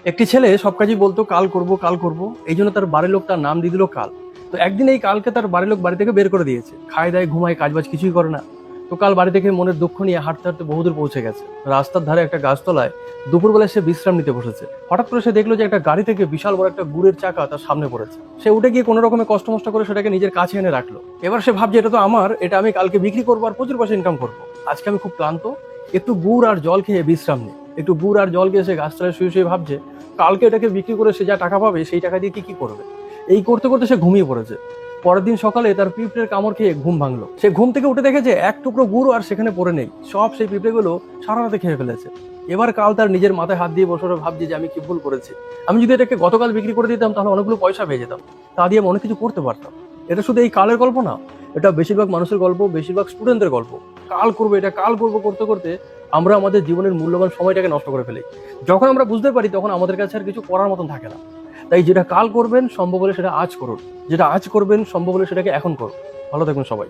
একটি ছেলে সব কাজই বলতো কাল করব কাল করব, এই জন্য তার বাড়ির লোক তার নাম দিয়ে দিল কাল। তো একদিন এই কালকে তার বাড়ির লোক বাড়ি থেকে বের করে দিয়েছে, খায় দায় ঘুমায়, কাজবাজ কিছুই করে না। তো কাল বাড়ি থেকে মনের দুঃখ নিয়ে হাঁটতে হাঁটতে বহুদূর পৌঁছে গেছে। রাস্তার ধারে একটা গাছতলায় দুপুরবেলা সে বিশ্রাম নিতে বসেছে। হঠাৎ করে সে দেখলো যে একটা গাড়ি থেকে বিশাল বড় একটা গুড়ের চাকা তার সামনে পড়েছে। সে উঠে গিয়ে কোনো রকমে কষ্ট মষ্ট করে সেটাকে নিজের কাছে এনে রাখলো। এবার সে ভাবছে এটা তো আমার, এটা আমি কালকে বিক্রি করবো আর প্রচুর পয়সা ইনকাম করবো। আজকে আমি খুব ক্লান্ত, একটু গুড় আর জল খেয়ে বিশ্রাম নিই। একটু গুড় আর জল খেয়ে সে গাছতলায় শুয়ে শুয়ে ভাবছে কালকে এটাকে বিক্রি করে সে যা টাকা পাবে সেই টাকা দিয়ে কি কি করবে। এই করতে করতে সে ঘুমিয়ে পড়েছে। পরের দিন সকালে তার পিঁপড়ের কামড় খেয়ে ঘুম ভাঙলো। সে ঘুম থেকে উঠে দেখে যে এক টুকরো গুড় আর সেখানে পড়ে নেই, সব সেই পিঁপড়েগুলো সারা রাতে খেয়ে ফেলেছে। এবার কাল তার নিজের মাথায় হাত দিয়ে বসে ভাবছে যে আমি কি ভুল করেছি। আমি যদি এটাকে গতকাল বিক্রি করে দিতাম তাহলে অনেকগুলো পয়সা পেয়ে যেতাম, তা দিয়ে আমি অনেক কিছু করতে পারতাম। এটা শুধু এই কালের গল্প না, এটা বেশিরভাগ মানুষের গল্প, বেশিরভাগ স্টুডেন্টদের গল্প। কাল করবো, এটা কাল করবো করতে করতে আমরা আমাদের জীবনের মূল্যবান সময়টাকে নষ্ট করে ফেলি। যখন আমরা বুঝতে পারি তখন আমাদের কাছে আর কিছু করার মতন থাকে না। তাই যেটা কাল করবেন সম্ভব হলে সেটা আজ করুন, যেটা আজ করবেন সম্ভব হলে সেটাকে এখন করুন। ভালো থাকবেন সবাই।